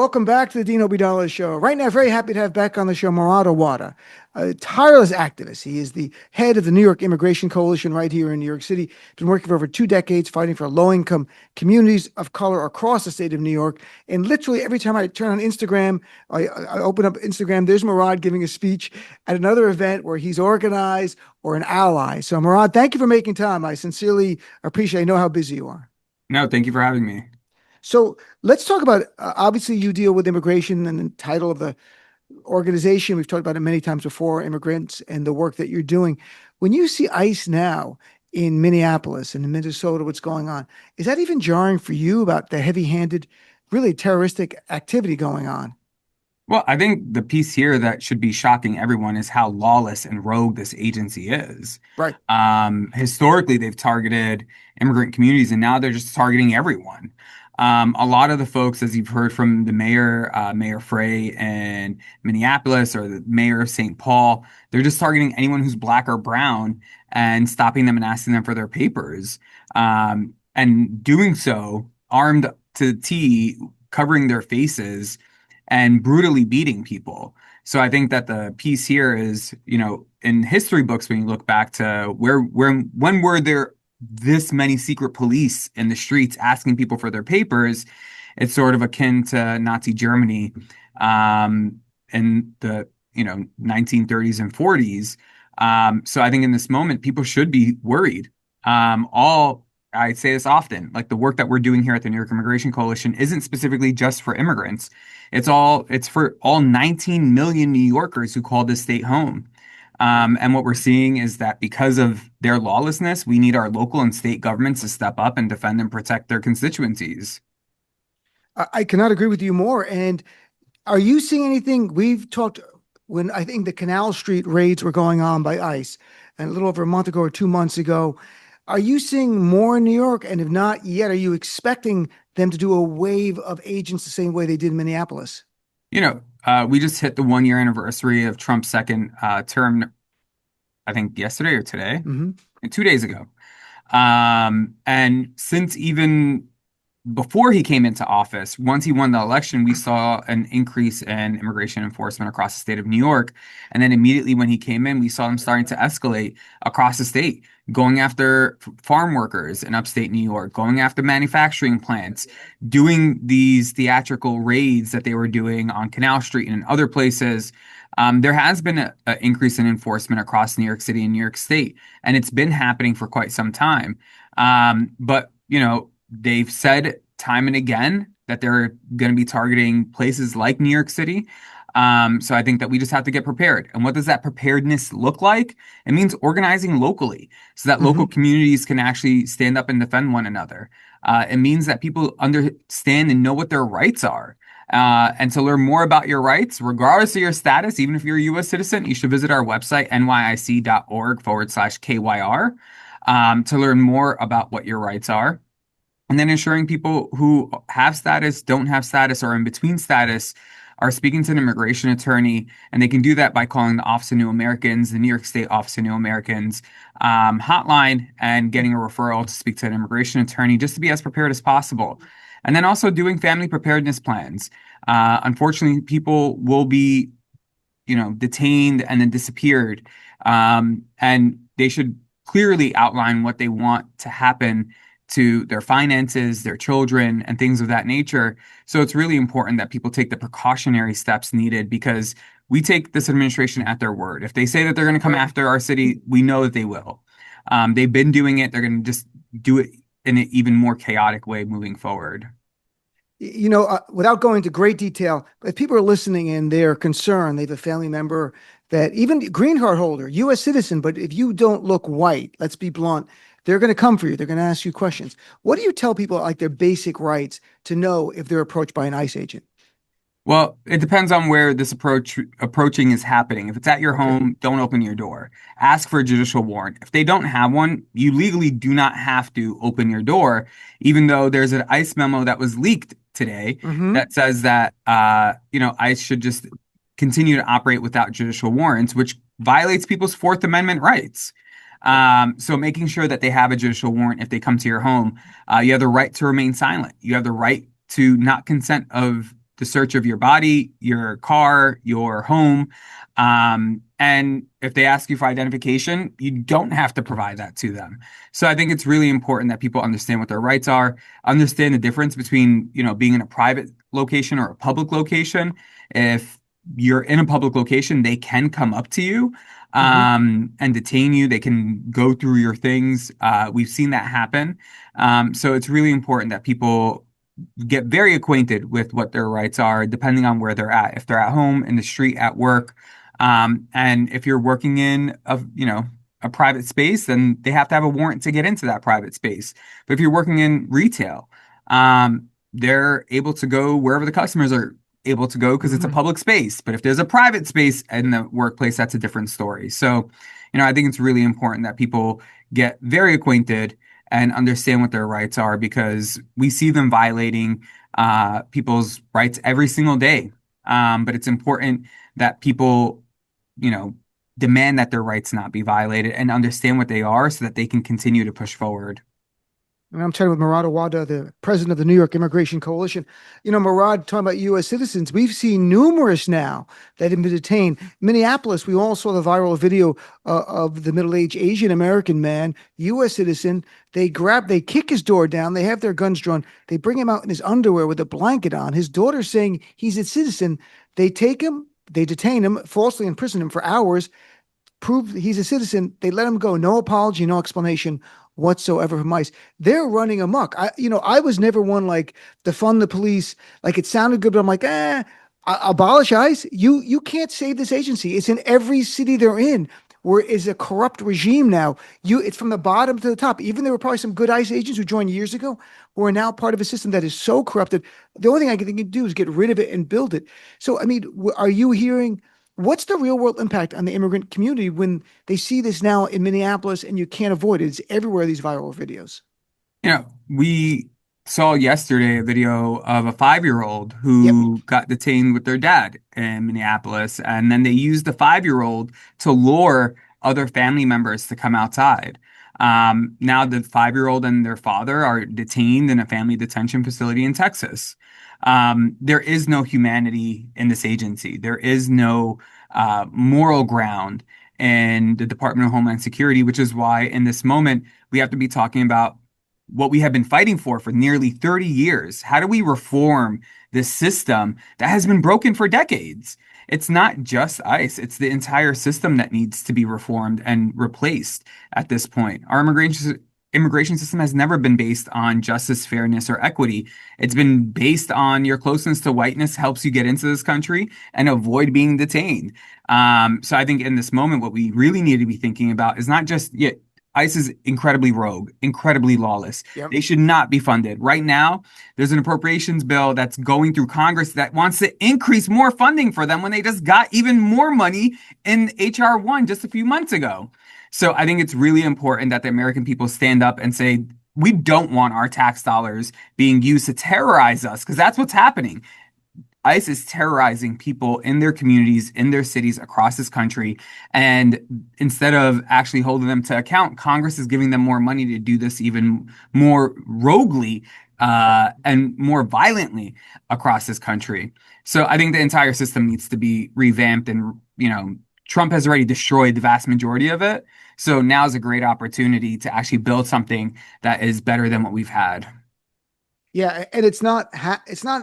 Welcome back to the Dean Obeidallah Show. Right now, very happy to have back on the show Murad Awawdeh, a tireless activist. He is the head of the New York Immigration Coalition right here in New York City. Been working for over 2 decades, fighting for low-income communities of color across the state of New York. And literally every time I turn on Instagram, I open up Instagram, there's Murad giving a speech at another event where he's organized or an ally. So Murad, thank you for making time. I sincerely appreciate. I know how busy you are. No, thank you for having me. So let's talk about obviously you deal with immigration and the title of the organization. We've talked about it many times before, immigrants and the work that you're doing. When you see ICE now in Minneapolis and in Minnesota, what's going on, is that even jarring for you about the heavy-handed, really terroristic activity going on? Well, I think the piece here that should be shocking everyone is how lawless and rogue this agency is. Right. Historically, they've targeted immigrant communities, and now they're just targeting everyone. A lot of the folks, as you've heard from the mayor, Mayor Frey in Minneapolis, or the mayor of St. Paul, they're just targeting anyone who's black or brown and stopping them and asking them for their papers. And doing so armed to the T, covering their faces and brutally beating people. So I think that the piece here is, in history books, when you look back to when were there this many secret police in the streets asking people for their papers, it's sort of akin to Nazi Germany, in the, 1930s and 40s. So I think in this moment, people should be worried. All I say this often, like the work that we're doing here at the New York Immigration Coalition isn't specifically just for immigrants. It's for all 19 million New Yorkers who call this state home. And what we're seeing is that because of their lawlessness, we need our local and state governments to step up and defend and protect their constituencies. I cannot agree with you more. And are you seeing anything? We've talked when I think the Canal Street raids were going on by ICE, and a little over a month ago or 2 months ago. Are you seeing more in New York? And if not yet, are you expecting them to do a wave of agents the same way they did in Minneapolis? We just hit the 1 year anniversary of Trump's second term, I think yesterday or today, Hmm. 2 days ago. And since even before he came into office, once he won the election, we saw an increase in immigration enforcement across the state of New York. And then immediately when he came in, we saw them starting to escalate across the state, going after farm workers in upstate New York, going after manufacturing plants, doing these theatrical raids that they were doing on Canal Street and in other places. There has been an increase in enforcement across New York City and New York State, and it's been happening for quite some time. But they've said time and again that they're going to be targeting places like New York City. So I think that we just have to get prepared. And what does that preparedness look like? It means organizing locally so that local Hmm. communities can actually stand up and defend one another. It means that people understand and know what their rights are. And to learn more about your rights, regardless of your status, even if you're a U.S. citizen, you should visit our website, nyic.org/KYR, to learn more about what your rights are. And then ensuring people who have status, don't have status, or in between status are speaking to an immigration attorney. And they can do that by calling the Office of New Americans, the New York State Office of New Americans hotline, and getting a referral to speak to an immigration attorney just to be as prepared as possible. And then also doing family preparedness plans. Unfortunately, people will be, detained and then disappeared. And they should clearly outline what they want to happen to their finances, their children, and things of that nature. So it's really important that people take the precautionary steps needed because we take this administration at their word. If they say that they're going to come Right. after our city, we know that they will. They've been doing it. They're going to just do it in an even more chaotic way moving forward. Without going into great detail, if people are listening and they're concerned, they have a family member that even green card holder, U.S. citizen, but if you don't look white, let's be blunt, they're going to come for you. They're going to ask you questions. What do you tell people like their basic rights to know if they're approached by an ICE agent? Well, it depends on where this approaching is happening. If it's at your Okay. home, don't open your door. Ask for a judicial warrant. If they don't have one, you legally do not have to open your door, even though there's an ICE memo that was leaked today Hmm. that says that ICE should just continue to operate without judicial warrants, which violates people's Fourth Amendment rights. So making sure that they have a judicial warrant if they come to your home, you have the right to remain silent. You have the right to not consent of the search of your body, your car, your home. And if they ask you for identification, you don't have to provide that to them. So I think it's really important that people understand what their rights are, understand the difference between, being in a private location or a public location. If you're in a public location, they can come up to you Hmm. and detain you. They can go through your things. We've seen that happen. So it's really important that people get very acquainted with what their rights are, depending on where they're at. If they're at home, in the street, at work, and if you're working in a private space, then they have to have a warrant to get into that private space. But if you're working in retail, they're able to go wherever the customers are able to go because it's a Hmm. public space. But if there's a private space in the workplace, that's a different story. So, I think it's really important that people get very acquainted and understand what their rights are because we see them violating people's rights every single day. But it's important that people, you know, demand that their rights not be violated and understand what they are so that they can continue to push forward. And I'm chatting with Murad Awawdeh, the president of the New York Immigration Coalition. Murad, talking about U.S. citizens, we've seen numerous now that have been detained. Minneapolis, we all saw the viral video of the middle-aged Asian American man, U.S. citizen. They kick his door down. They have their guns drawn. They bring him out in his underwear with a blanket on. His daughter's saying he's a citizen. They take him, they detain him, falsely imprison him for hours, prove he's a citizen. They let him go. No apology, no explanation whatsoever from ICE. They're running amok. I was never one like defund the police. Like it sounded good, but I'm like, abolish ICE. You can't save this agency. It's in every city they're in. Where is a corrupt regime now? It's from the bottom to the top. Even there were probably some good ICE agents who joined years ago who are now part of a system that is so corrupted. The only thing I can think of do is get rid of it and build it. So, I mean, are you hearing what's the real world impact on the immigrant community when they see this now in Minneapolis and you can't avoid it? It's everywhere, these viral videos. We saw yesterday a video of a 5-year-old Yep. who got detained with their dad in Minneapolis, and then they used the 5-year-old to lure other family members to come outside. Now the 5-year-old and their father are detained in a family detention facility in Texas. There is no humanity in this agency. There is no moral ground in the Department of Homeland Security, which is why in this moment we have to be talking about what we have been fighting for nearly 30 years. How do we reform this system that has been broken for decades? It's not just ICE, it's the entire system that needs to be reformed and replaced at this point. Our immigration system has never been based on justice, fairness, or equity. It's been based on your closeness to whiteness helps you get into this country and avoid being detained. So I think in this moment, what we really need to be thinking about is not just, yeah, ICE is incredibly rogue, incredibly lawless. Yep. They should not be funded. Right now, there's an appropriations bill that's going through Congress that wants to increase more funding for them when they just got even more money in HR 1 just a few months ago. So I think it's really important that the American people stand up and say, we don't want our tax dollars being used to terrorize us, because that's what's happening. ICE is terrorizing people in their communities, in their cities across this country. And instead of actually holding them to account, Congress is giving them more money to do this even more roguely and more violently across this country. So I think the entire system needs to be revamped. And, Trump has already destroyed the vast majority of it. So now is a great opportunity to actually build something that is better than what we've had. Yeah, and it's not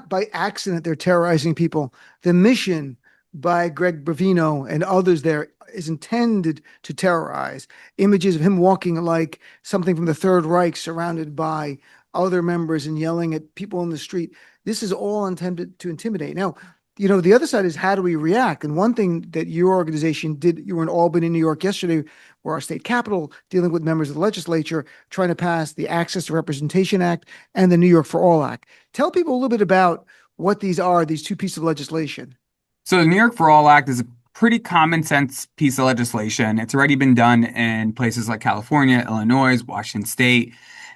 by accident they're terrorizing people. The mission by Greg Bravino and others there is intended to terrorize. Images of him walking like something from the Third Reich, surrounded by other members and yelling at people in the street. This is all intended to intimidate. Now, the other side is how do we react? And one thing that your organization did, you were in Albany, New York yesterday, or our state capitol, dealing with members of the legislature, trying to pass the Access to Representation Act and the New York for All Act. Tell people a little bit about what these are, these two pieces of legislation. So the New York for All Act is a pretty common sense piece of legislation. It's already been done in places like California, Illinois, Washington State,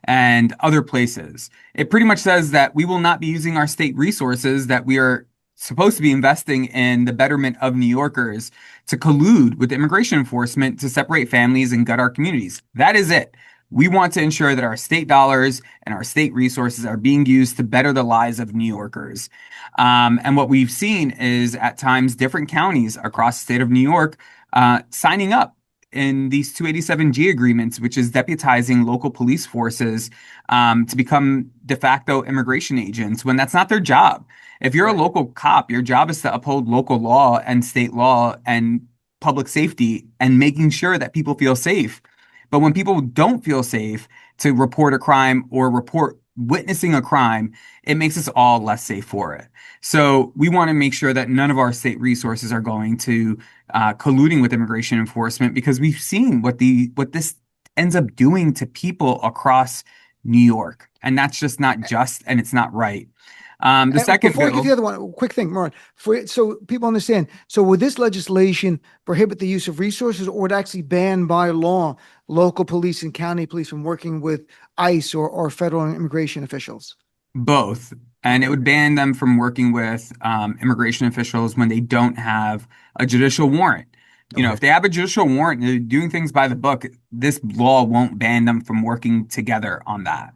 and other places. It pretty much says that we will not be using our state resources that we are supposed to be investing in the betterment of New Yorkers to collude with immigration enforcement to separate families and gut our communities. That is it. We want to ensure that our state dollars and our state resources are being used to better the lives of New Yorkers. And what we've seen is at times different counties across the state of New York signing up in these 287G agreements, which is deputizing local police forces to become de facto immigration agents when that's not their job. If you're a Right. local cop, your job is to uphold local law and state law and public safety and making sure that people feel safe. But when people don't feel safe to report a crime or report witnessing a crime, it makes us all less safe for it. So we want to make sure that none of our state resources are going to colluding with immigration enforcement because we've seen what this ends up doing to people across New York, and that's just not just and it's not right. The And second before I get to bill. the other one, quick thing, Murad, so people understand. So would this legislation prohibit the use of resources, or would it actually ban by law local police and county police from working with ICE or federal immigration officials? Both. And it Okay. would ban them from working with immigration officials when they don't have a judicial warrant. You know, Okay. if they have a judicial warrant, they're doing things by the book, this law won't ban them from working together on that.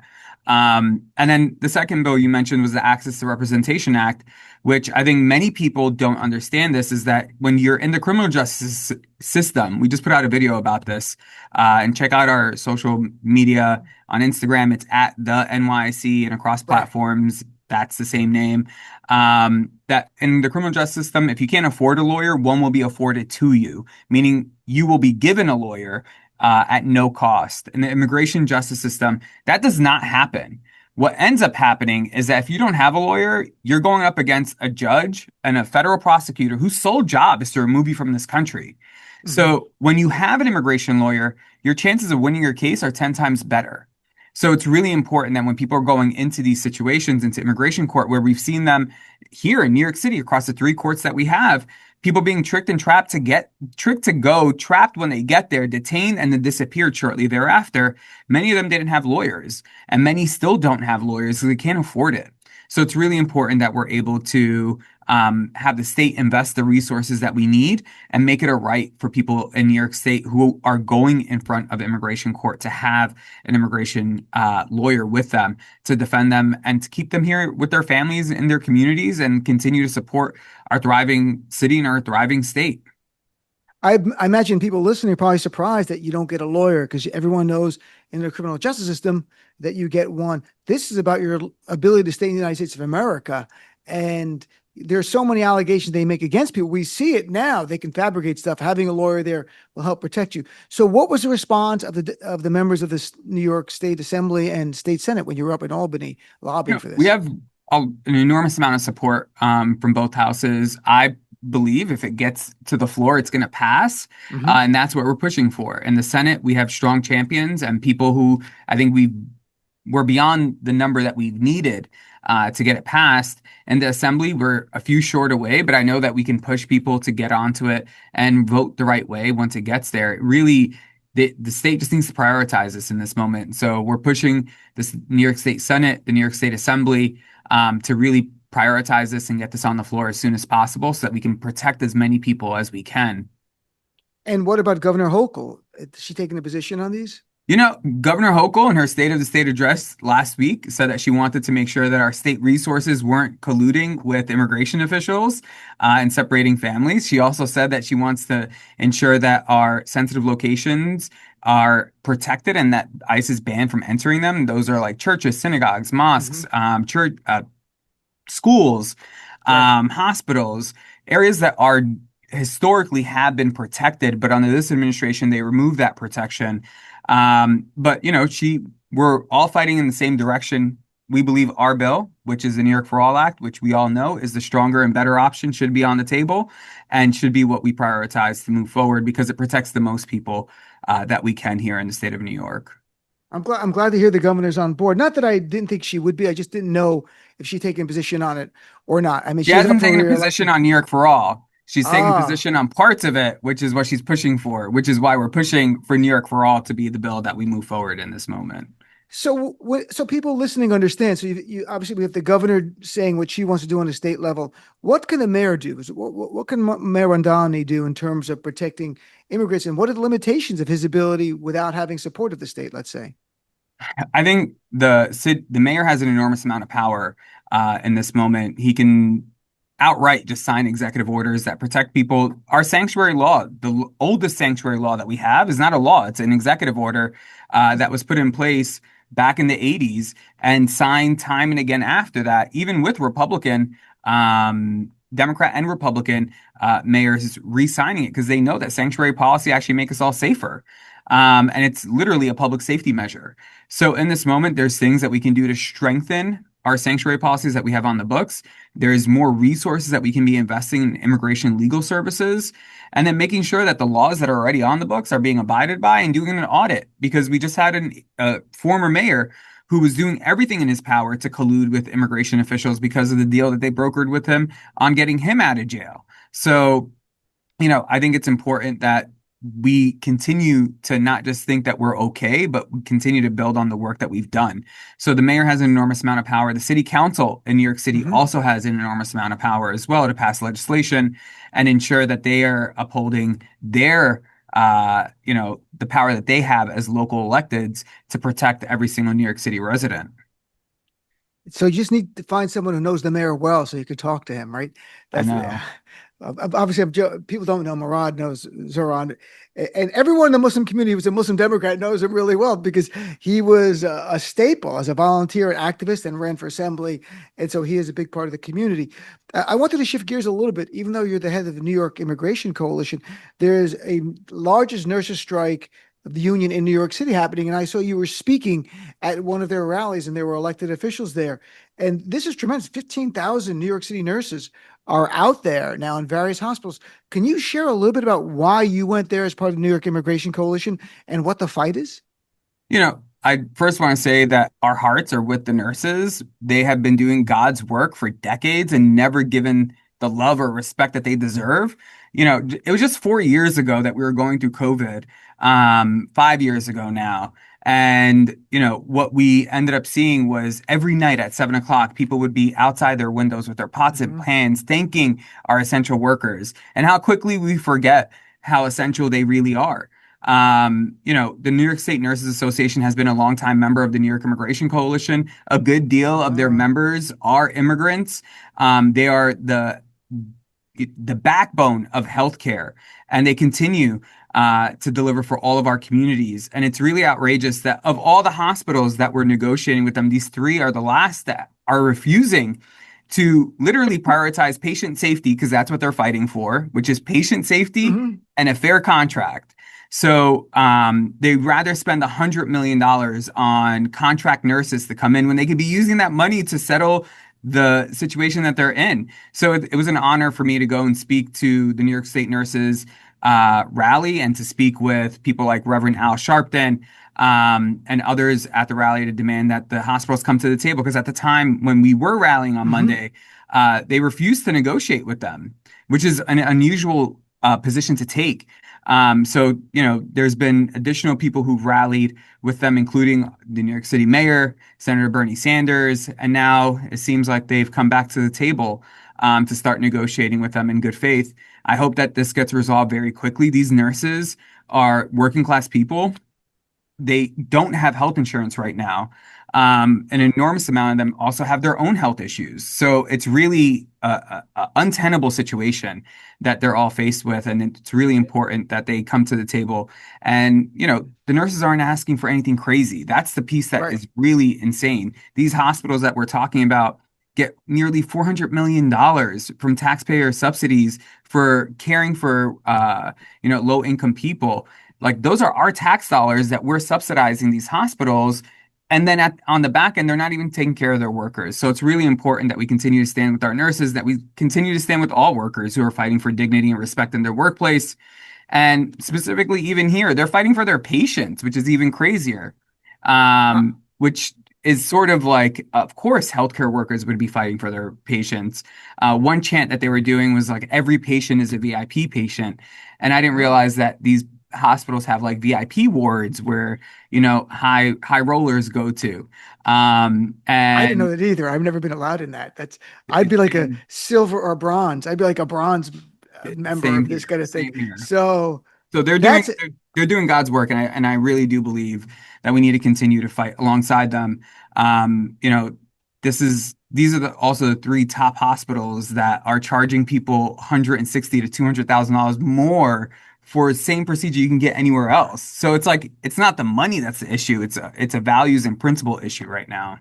And then the second bill you mentioned was the Access to Representation Act, which I think many people don't understand this, is that when you're in the criminal justice system, we just put out a video about this, and check out our social media on Instagram. It's at the NYC and across Right. platforms. That's the same name. That in the criminal justice system, if you can't afford a lawyer, one will be afforded to you, meaning you will be given a lawyer at no cost. In the immigration justice system, that does not happen. What ends up happening is that if you don't have a lawyer, you're going up against a judge and a federal prosecutor whose sole job is to remove you from this country. Hmm. So when you have an immigration lawyer, your chances of winning your case are 10 times better. So it's really important that when people are going into these situations, into immigration court, where we've seen them here in New York City, across the three courts that we have, people being tricked and trapped to get tricked to go, trapped when they get there, detained, and then disappeared shortly thereafter. Many of them didn't have lawyers, and many still don't have lawyers because they can't afford it. So it's really important that we're able to have the state invest the resources that we need and make it a right for people in New York State who are going in front of immigration court to have an immigration lawyer with them to defend them and to keep them here with their families and their communities and continue to support our thriving city and our thriving state. I imagine people listening are probably surprised that you don't get a lawyer because everyone knows in the criminal justice system that you get one. This is about your ability to stay in the United States of America. And there's so many allegations they make against people. We see it now. They can fabricate stuff. Having a lawyer there will help protect you. So what was the response of the members of the New York State Assembly and State Senate when you were up in Albany lobbying for We this? have an enormous amount of support from both houses. I believe if it gets to the floor, it's going to pass. Hmm. And that's what we're pushing for. In the Senate, we have strong champions and people who I think we're beyond the number that we've needed to get it passed. In the Assembly, we're a few short away, but I know that we can push people to get onto it and vote the right way once it gets there. It really, the state just needs to prioritize this in this moment. So we're pushing this New York State Senate, the New York State Assembly, to really prioritize this and get this on the floor as soon as possible so that we can protect as many people as we can. And what about Governor Hochul? Is she taking a position on these? You know, Governor Hochul in her State of the State address last week said that she wanted to make sure that our state resources weren't colluding with immigration officials and separating families. She also said that she wants to ensure that our sensitive locations are protected and that ICE is banned from entering them. Those are like churches, synagogues, Hmm. mosques, church, schools, Right. hospitals, areas that are historically have been protected, but under this administration, they removed that protection. But you know, we're all fighting in the same direction. We believe our bill, which is the New York for All Act, which we all know is the stronger and better option, should be on the table and should be what we prioritize to move forward because it protects the most people that we can here in the state of New York. I'm glad to hear the governor's on board. Not that I didn't think she would be. I just didn't know if she'd taken a position on it or not. I mean, She she was up hasn't for taken a position re-election. on New York for All. She's taken a Ah, position on parts of it, which is what she's pushing for, which is why we're pushing for New York for All to be the bill that we move forward in this moment. so people listening understand. So you obviously we have the governor saying what she wants to do on the state level. What can the mayor do? What can Mayor Randani do in terms of protecting immigrants, and what are the limitations of his ability without having support of the state? Let's say. I think the mayor has an enormous amount of power in this moment. He can outright just sign executive orders that protect people. Our sanctuary law, the oldest sanctuary law that we have, is not a law. It's an executive order that was put in place back in the 80s and signed time and again after that, even with Democrat and Republican mayors re-signing it because they know that sanctuary policy actually makes us all safer. And it's literally a public safety measure. So in this moment, there's things that we can do to strengthen our sanctuary policies that we have on the books. There's more resources that we can be investing in immigration legal services, and then making sure that the laws that are already on the books are being abided by and doing an audit because we just had a former mayor who was doing everything in his power to collude with immigration officials because of the deal that they brokered with him on getting him out of jail. So I think it's important that we continue to not just think that we're okay, but we continue to build on the work that we've done. So the mayor has an enormous amount of power. The city council in New York City Hmm. also has an enormous amount of power as well to pass legislation and ensure that they are upholding the power that they have as local electeds to protect every single New York City resident. So you just need to find someone who knows the mayor well so you could talk to him, right? I That's know. obviously people don't know Murad knows Zoran, and everyone in the Muslim community who's a Muslim Democrat knows him really well because he was a staple as a volunteer and activist and ran for assembly, and so he is a big part of the community. I wanted to shift gears a little bit. Even though you're the head of the New York Immigration Coalition, there's a largest nurses strike of the union in New York City happening, and I saw you were speaking at one of their rallies, and there were elected officials there. And this is tremendous. 15,000 New York City nurses are out there now in various hospitals. Can you share a little bit about why you went there as part of the New York Immigration Coalition and what the fight is? I first want to say that our hearts are with the nurses. They have been doing God's work for decades and never given the love or respect that they deserve. It was just 4 years ago that we were going through COVID, 5 years ago now. And, what we ended up seeing was every night at 7 o'clock, people would be outside their windows with their pots and Mhm. pans, thanking our essential workers and how quickly we forget how essential they really are. The New York State Nurses Association has been a longtime member of the New York Immigration Coalition. A good deal of their Uh, members are immigrants. They are the backbone of healthcare, and they continue to deliver for all of our communities. And it's really outrageous that of all the hospitals that we're negotiating with them, these three are the last that are refusing to literally prioritize patient safety because that's what they're fighting for, which is patient safety mhm. and a fair contract. So they'd rather spend $100 million on contract nurses to come in when they could be using that money to settle the situation that they're in. So it was an honor for me to go and speak to the New York State Nurses rally and to speak with people like Reverend Al Sharpton and others at the rally to demand that the hospitals come to the table. Because at the time when we were rallying on Mhm. Monday, they refused to negotiate with them, which is an unusual position to take. There's been additional people who've rallied with them, including the New York City Mayor, Senator Bernie Sanders, and now it seems like they've come back to the table to start negotiating with them in good faith. I hope that this gets resolved very quickly. These nurses are working class people. They don't have health insurance right now. An enormous amount of them also have their own health issues. So it's really a untenable situation that they're all faced with. And it's really important that they come to the table. And, the nurses aren't asking for anything crazy. That's the piece that Right. is really insane. These hospitals that we're talking about get nearly $400 million from taxpayer subsidies for caring for, low income people. Like those are our tax dollars that we're subsidizing these hospitals. And then on the back end, they're not even taking care of their workers. So it's really important that we continue to stand with our nurses, that we continue to stand with all workers who are fighting for dignity and respect in their workplace. And specifically, even here, they're fighting for their patients, which is even crazier. Uh, Which is sort of like, of course, healthcare workers would be fighting for their patients. One chant that they were doing was like, every patient is a VIP patient. And I didn't oh, realize that these hospitals have like VIP wards where, high rollers go to. I didn't know And that either. I've never been allowed in that. I'd be like a same, silver or bronze. I'd be like a bronze member same of this here, kind of thing. same here. So, So That's they're doing God's work, and I really do believe that we need to continue to fight alongside them. You know, these are also the three top hospitals that are charging people 160 to $200,000 more for the same procedure you can get anywhere else. So it's like it's not the money that's the issue. It's a values and principle issue right now.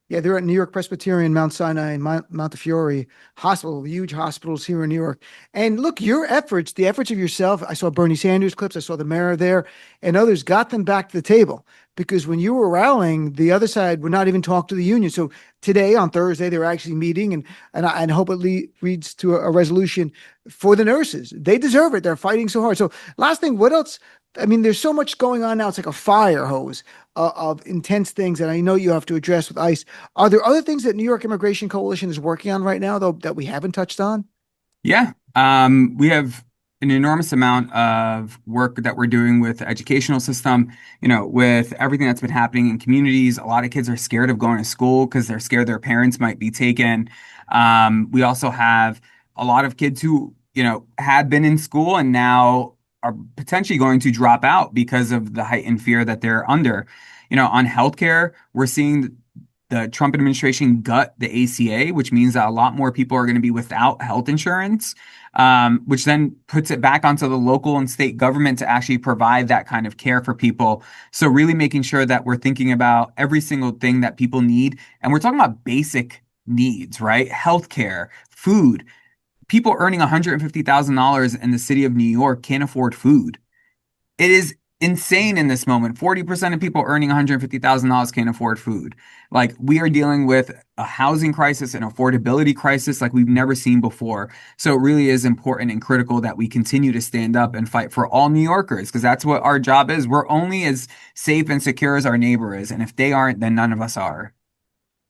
Yeah, they're at New York Presbyterian, Mount Sinai, and Montefiore Hospital, huge hospitals here in New York. And look, your efforts, the efforts of yourself, I saw Bernie Sanders clips, I saw the mayor there, and others got them back to the table. Because when you were rallying, the other side would not even talk to the union. So today, on Thursday, they were actually meeting, and I hope it leads to a resolution for the nurses. They deserve it. They're fighting so hard. So last thing, what else? I mean, there's so much going on now. It's like a fire hose of intense things that I know you have to address with ICE. Are there other things that New York Immigration Coalition is working on right now, though, that we haven't touched on? Yeah, we have an enormous amount of work that we're doing with the educational system. You know, with everything that's been happening in communities, a lot of kids are scared of going to school because they're scared their parents might be taken. We also have a lot of kids who, you know, had been in school and now are potentially going to drop out because of the heightened fear that they're under. You know, on healthcare, we're seeing the Trump administration gut the ACA, which means that a lot more people are going to be without health insurance, which then puts it back onto the local and state government to actually provide that kind of care for people. So really making sure that we're thinking about every single thing that people need. And we're talking about basic needs, right? Healthcare, food. People earning $150,000 in the city of New York can't afford food. It is insane in this moment. 40% of people earning $150,000 can't afford food. Like we are dealing with a housing crisis, an affordability crisis like we've never seen before. So it really is important and critical that we continue to stand up and fight for all New Yorkers because that's what our job is. We're only as safe and secure as our neighbor is. And if they aren't, then none of us are.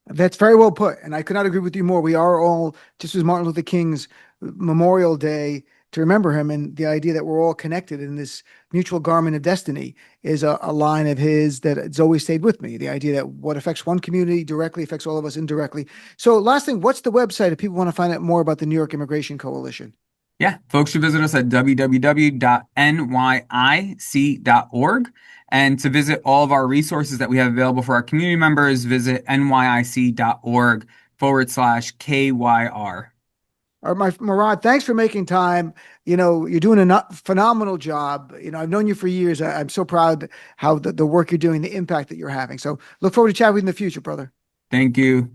That's very well put. And I could not agree with you more. We are all, just as Martin Luther King's Memorial Day to remember him, and the idea that we're all connected in this mutual garment of destiny is a line of his that has always stayed with me. The idea that what affects one community directly affects all of us indirectly. So, last thing, what's the website if people want to find out more about the New York Immigration Coalition? Yeah, folks should visit us at www.nyic.org. And to visit all of our resources that we have available for our community members, visit nyic.org/KYR. All right, my Murad, thanks for making time. You know, you're doing a phenomenal job. You know, I've known you for years. I'm so proud how the work you're doing, the impact that you're having. So look forward to chatting with you in the future, brother. Thank you.